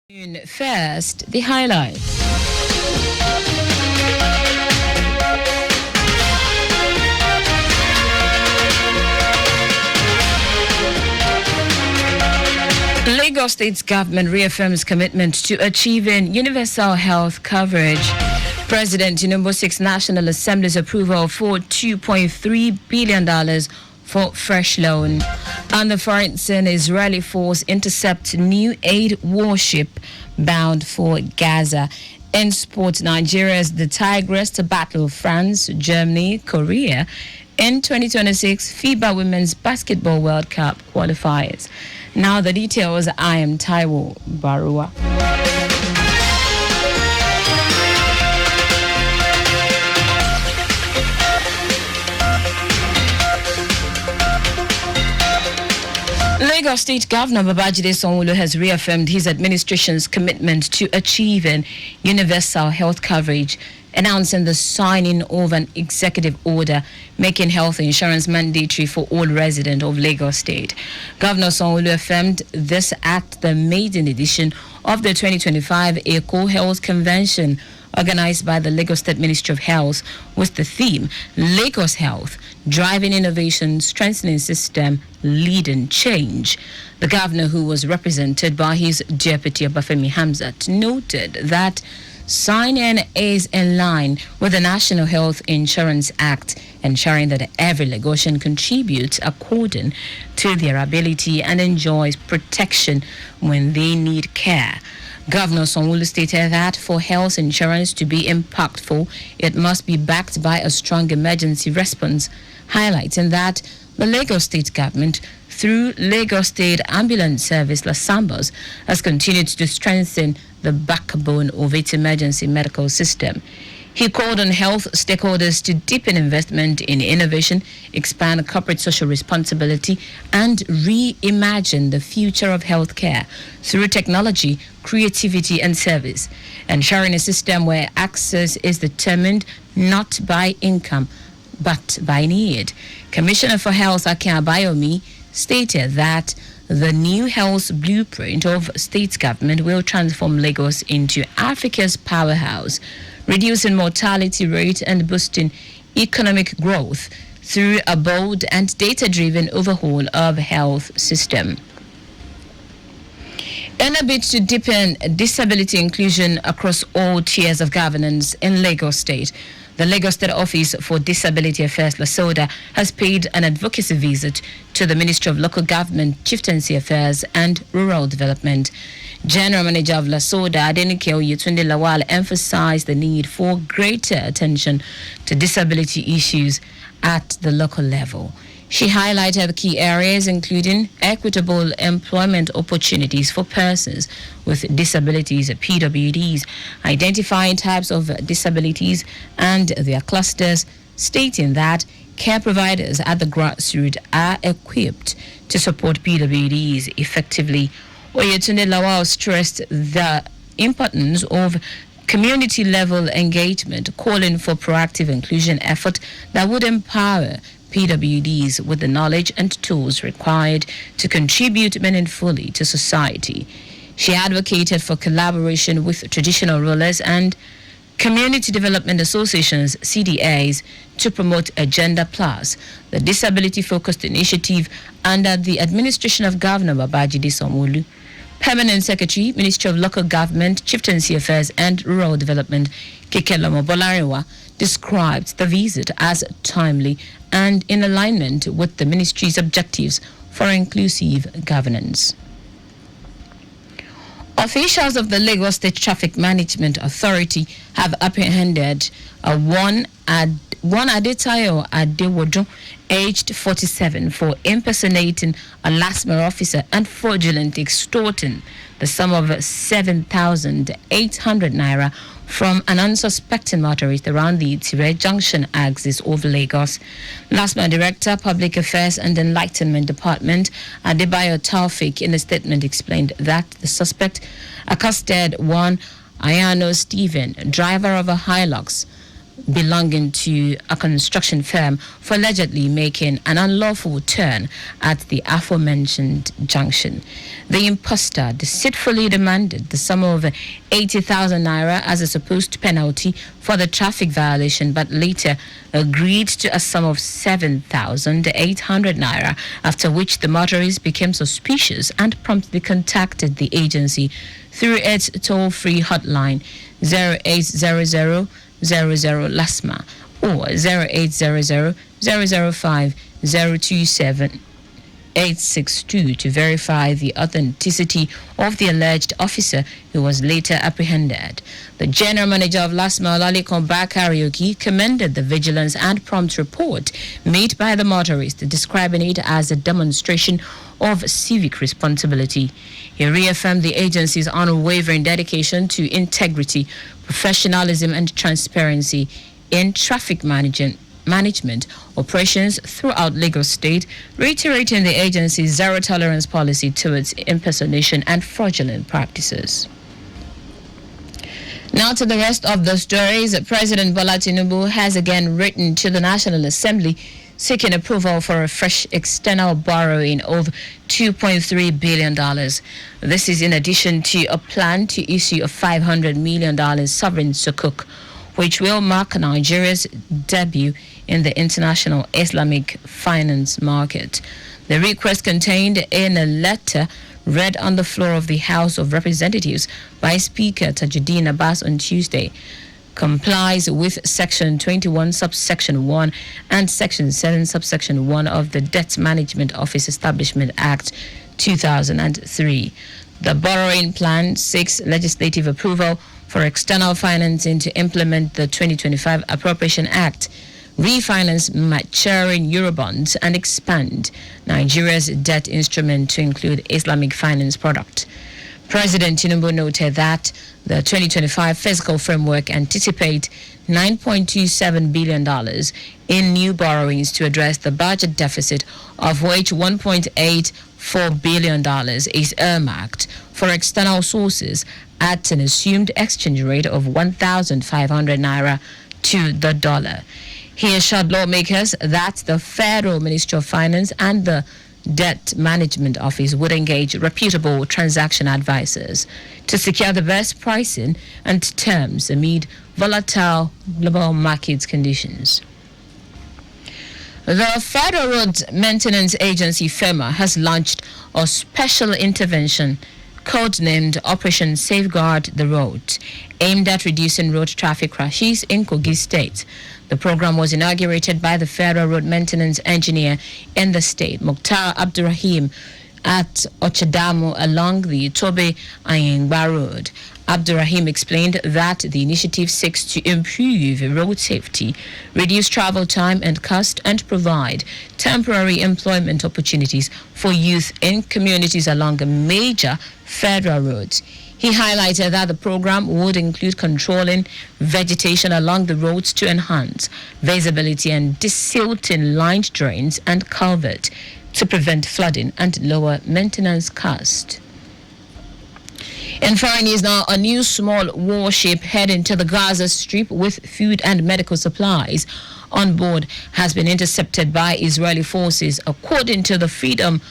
First, the highlights. Lagos State's government reaffirms commitment to achieving universal health coverage. President Tinubu seeks National Assembly's approval for $2.3 billion for fresh loan. And the foreign Israeli force intercept new aid warship bound for Gaza. In sports, Nigeria's the Tigress to battle France, Germany, Korea in 2026 FIBA Women's Basketball World Cup qualifiers. Now the details. I am Taiwo Baruwa. Lagos State Governor Babajide Sanwo-Olu has reaffirmed his administration's commitment to achieving universal health coverage, announcing the signing of an executive order making health insurance mandatory for all residents of Lagos State. Governor Sanwo-Olu affirmed this at the maiden edition of the 2025 Eco Health Convention organized by the Lagos State Ministry of Health with the theme Lagos Health, Driving Innovation, Strengthening System, Leading Change. The governor, who was represented by his deputy Obafemi Hamzat, noted that signing is in line with the National Health Insurance Act, ensuring that every Lagosian contributes according to their ability and enjoys protection when they need care. Governor Sanwo-Olu stated that for health insurance to be impactful, it must be backed by a strong emergency response, highlighting that the Lagos State government, through Lagos State Ambulance Service LASAMBOS, has continued to strengthen the backbone of its emergency medical system. He called on health stakeholders to deepen investment in innovation, expand corporate social responsibility, and reimagine the future of healthcare through technology, creativity, and service, ensuring a system where access is determined not by income, but by need. Commissioner for Health Akin Abayomi stated that the new health blueprint of state government will transform Lagos into Africa's powerhouse, reducing mortality rate and boosting economic growth through a bold and data-driven overhaul of health system. In a bid to deepen disability inclusion across all tiers of governance in Lagos State, the Lagos State Office for Disability Affairs, LASODA, has paid an advocacy visit to the Ministry of Local Government, Chieftaincy Affairs and Rural Development. General Manager of LASODA, Adenike Oyetunde Lawal, emphasized the need for greater attention to disability issues at the local level. She highlighted key areas including equitable employment opportunities for persons with disabilities, PWDs, identifying types of disabilities and their clusters, stating that care providers at the grassroots are equipped to support PWDs effectively. Oyetunde Lawal stressed the importance of community-level engagement, calling for proactive inclusion effort that would empower PWDs with the knowledge and tools required to contribute meaningfully to society. She advocated for collaboration with traditional rulers and community development associations, CDAs, to promote Agenda Plus, the disability-focused initiative under the administration of Governor Babajide Sanwo-Olu. Permanent Secretary, Ministry of Local Government, Chieftaincy Affairs and Rural Development, Kekelomo Bolarinwa, described the visit as timely and in alignment with the ministry's objectives for inclusive governance. Officials of the Lagos State Traffic Management Authority have apprehended one Adetayo Adewodo, aged 47, for impersonating a LASMA officer and fraudulently extorting the sum of 7,800 naira from an unsuspecting motorist around the Tire Junction axis of Lagos. LASMA Director, Public Affairs and Enlightenment Department, Adebayo Taufik, in a statement explained that the suspect accosted one Ayano Stephen, driver of a Hilux, belonging to a construction firm for allegedly making an unlawful turn at the aforementioned junction. The imposter deceitfully demanded the sum of 80,000 naira as a supposed penalty for the traffic violation, but later agreed to a sum of 7,800 naira, after which the motorist became suspicious and promptly contacted the agency through its toll-free hotline 0800 00 LASMA or 0800 005 027 862 to verify the authenticity of the alleged officer who was later apprehended. The general manager of LASMA, Olalikon Bakaraoke, commended the vigilance and prompt report made by the motorist, describing it as a demonstration of civic responsibility. He reaffirmed the agency's unwavering dedication to integrity, professionalism, and transparency in traffic management operations throughout Lagos State, reiterating the agency's zero-tolerance policy towards impersonation and fraudulent practices. Now to the rest of the stories. President Bola Tinubu has again written to the National Assembly seeking approval for a fresh external borrowing of $2.3 billion. This is in addition to a plan to issue a $500 million sovereign sukuk, which will mark Nigeria's debut in the international Islamic finance market. The request, contained in a letter read on the floor of the House of Representatives by Speaker Tajuddin Abbas on Tuesday, complies with Section 21, Subsection 1 and Section 7, Subsection 1 of the Debt Management Office Establishment Act 2003. The borrowing plan seeks legislative approval for external financing to implement the 2025 Appropriation Act, refinance maturing Eurobonds, and expand Nigeria's debt instrument to include Islamic finance product. President Tinubu noted that the 2025 fiscal framework anticipates $9.27 billion in new borrowings to address the budget deficit, of which $1.84 billion is earmarked for external sources at an assumed exchange rate of 1,500 naira to the dollar. He assured lawmakers that the Federal Ministry of Finance and the Debt Management Office would engage reputable transaction advisors to secure the best pricing and terms amid volatile global market conditions. The Federal Road Maintenance Agency, FEMA, has launched a special intervention codenamed Operation Safeguard the Road, aimed at reducing road traffic crashes in Kogi State. The program was inaugurated by the Federal Road Maintenance Engineer in the state, Mukhtar Abdurrahim, at Ochadamu along the Tobe Ayengba Road. Abdurrahim explained that the initiative seeks to improve road safety, reduce travel time and cost, and provide temporary employment opportunities for youth in communities along major federal roads. He highlighted that the program would include controlling vegetation along the roads to enhance visibility and desilting lined drains and culverts to prevent flooding and lower maintenance costs. In foreign news now, a new small warship heading to the Gaza Strip with food and medical supplies on board has been intercepted by Israeli forces, according to the Freedom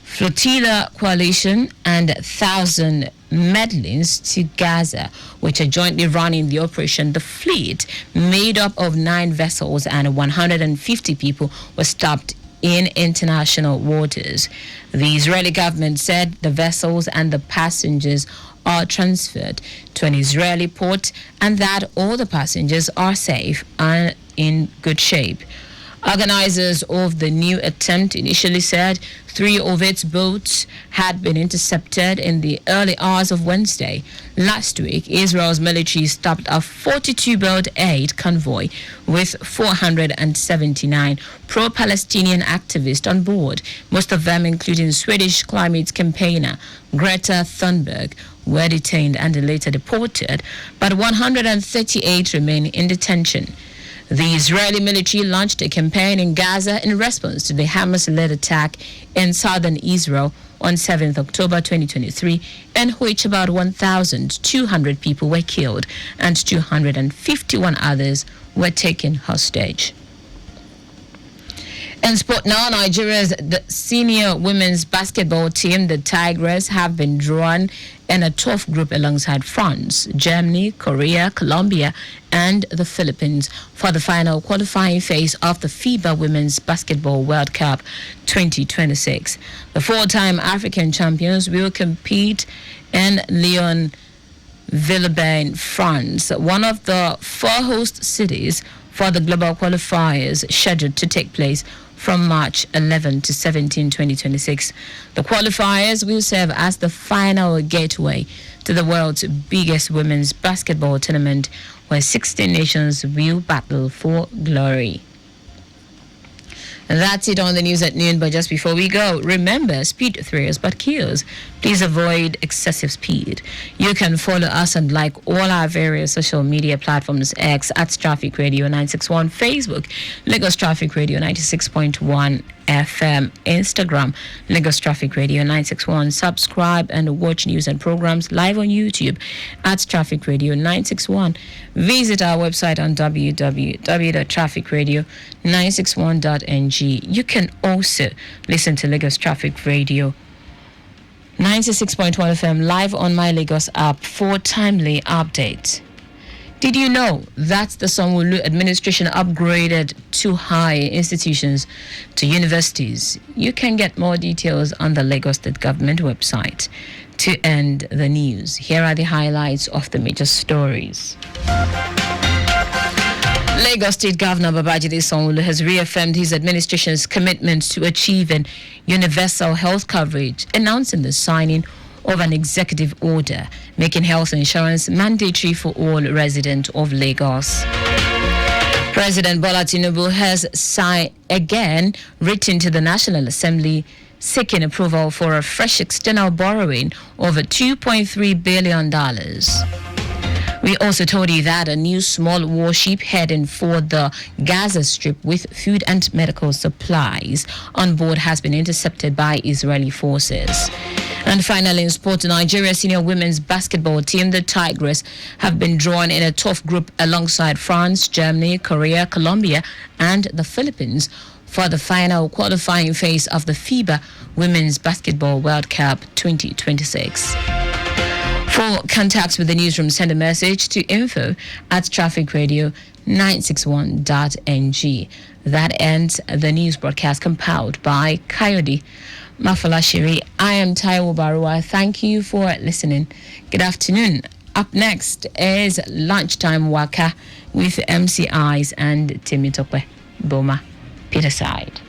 Flotilla Coalition and 1,000 Medlins to Gaza, which are jointly running the operation. The fleet, made up of 9 vessels and 150 people, was stopped in international waters. The Israeli government said the vessels and the passengers are transferred to an Israeli port and that all the passengers are safe and in good shape. Organizers of the new attempt initially said 3 of its boats had been intercepted in the early hours of Wednesday. Last week, Israel's military stopped a 42-boat aid convoy with 479 pro-Palestinian activists on board, most of them including Swedish climate campaigner Greta Thunberg, were detained and later deported, but 138 remain in detention. The Israeli military launched a campaign in Gaza in response to the Hamas-led attack in southern Israel on 7th October 2023, in which about 1,200 people were killed and 251 others were taken hostage. In sport now, Nigeria's senior women's basketball team, the Tigers, have been drawn in a tough group alongside France, Germany, Korea, Colombia, and the Philippines for the final qualifying phase of the FIBA Women's Basketball World Cup 2026. The four-time African champions will compete in Lyon, Villeurbanne, France, one of the four host cities for the global qualifiers scheduled to take place from March 11 to 17, 2026. The qualifiers will serve as the final gateway to the world's biggest women's basketball tournament, where 16 nations will battle for glory. And that's it on the news at noon. But just before we go, remember, speed thrills but kills. Please avoid excessive speed. You can follow us and like all our various social media platforms: X at Traffic Radio 961, Facebook Lagos Traffic Radio 96.1 FM, Instagram Lagos Traffic Radio 961. Subscribe and watch news and programs live on YouTube at Traffic Radio 961. Visit our website on www.trafficradio961.ng. You can also listen to Lagos Traffic Radio 96.1 FM live on My Lagos app for timely updates. Did you know that the Sanwo-Olu administration upgraded two higher institutions to universities? You can get more details on the Lagos State Government website. To end the news, here are the highlights of the major stories. Lagos State Governor Babajide Sanwo-Olu has reaffirmed his administration's commitment to achieving universal health coverage, announcing the signing of an executive order making health insurance mandatory for all residents of Lagos. President Bola Tinubu has written to the National Assembly seeking approval for a fresh external borrowing of $2.3 billion. We also told you that a new small warship heading for the Gaza Strip with food and medical supplies on board has been intercepted by Israeli forces. And finally, in sport, Nigeria's senior women's basketball team, the Tigers, have been drawn in a tough group alongside France, Germany, Korea, Colombia, and the Philippines for the final qualifying phase of the FIBA Women's Basketball World Cup 2026. For contacts with the newsroom, send a message to info@trafficradio961.ng. That ends the news broadcast compiled by Coyote Mafalashiri. I am Taiwo Baruwa. Thank you for listening. Good afternoon. Up next is Lunchtime Waka with MC Eyes and Timmy Tokwe Boma. Peterside.